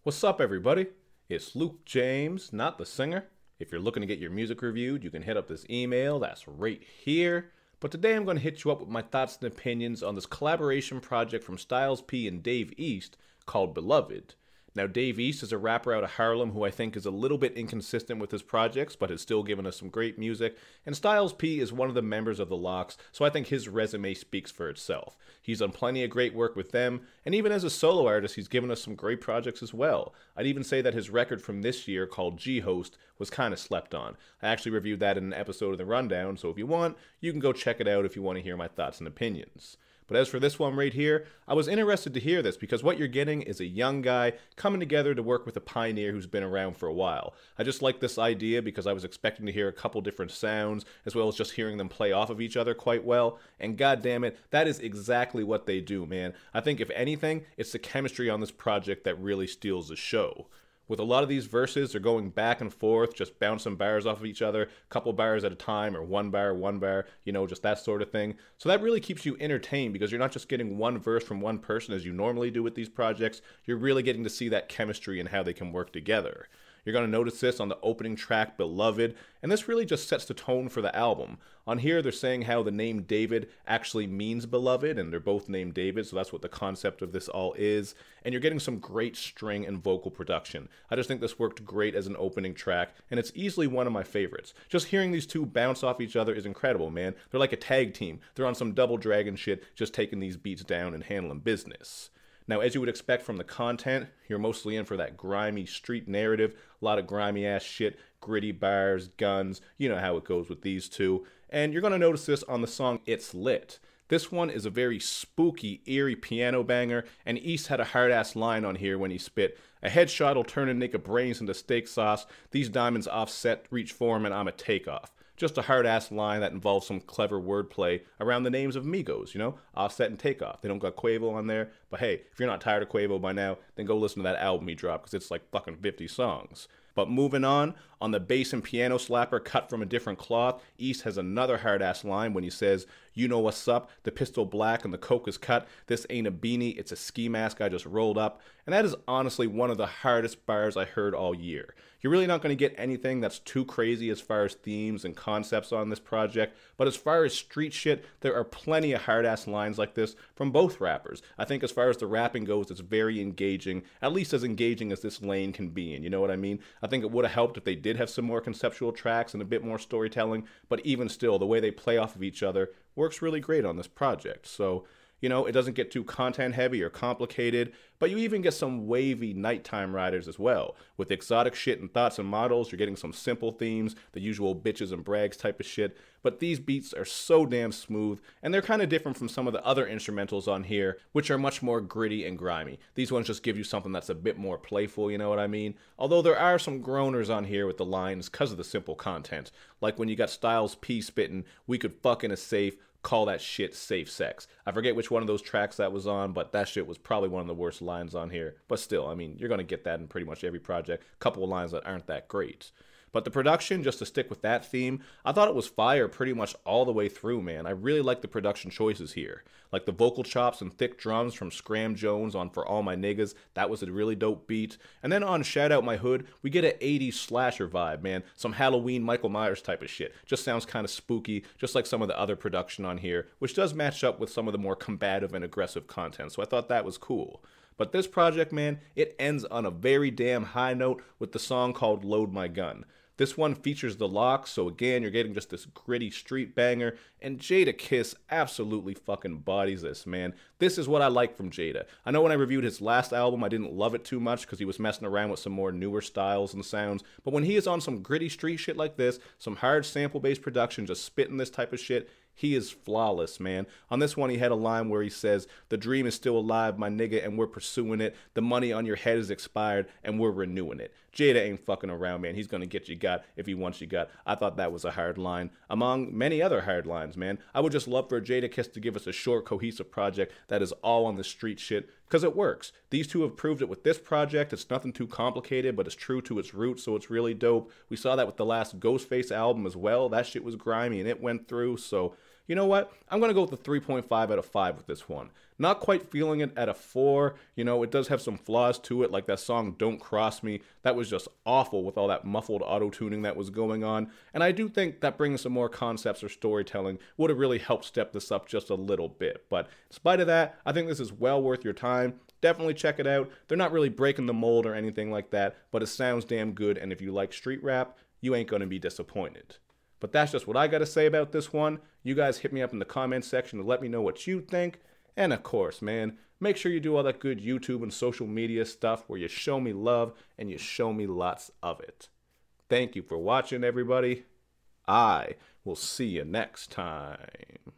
What's up, everybody? It's Luke James, not the singer. If you're looking to get your music reviewed, you can hit up this email that's right here. But today I'm going to hit you up with my thoughts and opinions on this collaboration project from StylesP and Dave East called Beloved. Now, Dave East is a rapper out of Harlem who I think is a little bit inconsistent with his projects, but has still given us some great music. And StylesP is one of the members of the Lox, so I think his resume speaks for itself. He's done plenty of great work with them, and even as a solo artist, he's given us some great projects as well. I'd even say that his record from this year, called G-Host, was kind of slept on. I actually reviewed that in an episode of The Rundown, so if you want, you can go check it out if you want to hear my thoughts and opinions. But as for this one right here, I was interested to hear this because what you're getting is a young guy coming together to work with a pioneer who's been around for a while. I just like this idea because I was expecting to hear a couple different sounds as well as just hearing them play off of each other quite well. And god damn it, that is exactly what they do, man. I think if anything, it's the chemistry on this project that really steals the show. With a lot of these verses, they're going back and forth, just bouncing bars off of each other, a couple bars at a time, or one bar, you know, just that sort of thing. So that really keeps you entertained because you're not just getting one verse from one person as you normally do with these projects. You're really getting to see that chemistry and how they can work together. You're going to notice this on the opening track, Beloved, and this really just sets the tone for the album. On here, they're saying how the name David actually means beloved, and they're both named David, so that's what the concept of this all is. And you're getting some great string and vocal production. I just think this worked great as an opening track, and it's easily one of my favorites. Just hearing these two bounce off each other is incredible, man. They're like a tag team. They're on some Double Dragon shit, just taking these beats down and handling business. Now, as you would expect from the content, you're mostly in for that grimy street narrative, a lot of grimy ass shit, gritty bars, guns, you know how it goes with these two. And you're going to notice this on the song It's Lit. This one is a very spooky, eerie piano banger, and East had a hard-ass line on here when he spit, "A headshot'll turn a nigga brains into steak sauce, these diamonds offset, reach for 'em, and I'm a takeoff." Just a hard-ass line that involves some clever wordplay around the names of Migos, you know? Offset and Takeoff. They don't got Quavo on there, but hey, if you're not tired of Quavo by now, then go listen to that album he dropped, because it's like fucking 50 songs. But moving on the bass and piano slapper cut from a different cloth, East has another hard-ass line when he says, "You know what's up, the pistol black and the coke is cut, this ain't a beanie, it's a ski mask I just rolled up." And that is honestly one of the hardest bars I heard all year. You're really not going to get anything that's too crazy as far as themes and concepts on this project, but as far as street shit, there are plenty of hard-ass lines like this from both rappers. I think as far as the rapping goes, it's very engaging, at least as engaging as this lane can be, and you know what I mean? I think it would have helped if they did have some more conceptual tracks and a bit more storytelling, but even still, the way they play off of each other works really great on this project. So, you know, it doesn't get too content heavy or complicated, but you even get some wavy nighttime riders as well. With exotic shit and thoughts and models, you're getting some simple themes, the usual bitches and brags type of shit, but these beats are so damn smooth, and they're kind of different from some of the other instrumentals on here, which are much more gritty and grimy. These ones just give you something that's a bit more playful, you know what I mean? Although there are some groaners on here with the lines because of the simple content, like when you got StylesP spitting, "We could fuck in a safe, call that shit safe sex." I forget which one of those tracks that was on, but that shit was probably one of the worst lines on here. But still, I mean, you're going to get that in pretty much every project. A couple of lines that aren't that great. But the production, just to stick with that theme, I thought it was fire pretty much all the way through, man. I really like the production choices here. Like the vocal chops and thick drums from Scram Jones on For All My Niggaz, that was a really dope beat. And then on Shout Out My Hood, we get an 80s slasher vibe, man. Some Halloween Michael Myers type of shit. Just sounds kind of spooky, just like some of the other production on here, which does match up with some of the more combative and aggressive content, so I thought that was cool. But this project, man, it ends on a very damn high note with the song called Load My Gun. This one features the Lox, so again, you're getting just this gritty street banger, and Jadakiss absolutely fucking bodies this, man. This is what I like from Jada. I know when I reviewed his last album, I didn't love it too much because he was messing around with some more newer styles and sounds, but when he is on some gritty street shit like this, some hard sample-based production, just spitting this type of shit, he is flawless, man. On this one, he had a line where he says, "The dream is still alive, my nigga, and we're pursuing it. The money on your head is expired, and we're renewing it." Jada ain't fucking around, man. He's gonna get you got if he wants you got. I thought that was a hard line, among many other hard lines, man. I would just love for Jadakiss to give us a short, cohesive project that is all on the street shit, because it works. These two have proved it with this project. It's nothing too complicated, but it's true to its roots, so it's really dope. We saw that with the last Ghostface album as well. That shit was grimy, and it went through, so you know what? I'm going to go with the 3.5 out of 5 with this one. Not quite feeling it at a 4. You know, it does have some flaws to it, like that song Don't Cross Me. That was just awful with all that muffled auto-tuning that was going on. And I do think that bringing some more concepts or storytelling would have really helped step this up just a little bit. But in spite of that, I think this is well worth your time. Definitely check it out. They're not really breaking the mold or anything like that, but it sounds damn good, and if you like street rap, you ain't going to be disappointed. But that's just what I got to say about this one. You guys hit me up in the comments section to let me know what you think. And of course, man, make sure you do all that good YouTube and social media stuff where you show me love and you show me lots of it. Thank you for watching, everybody. I will see you next time.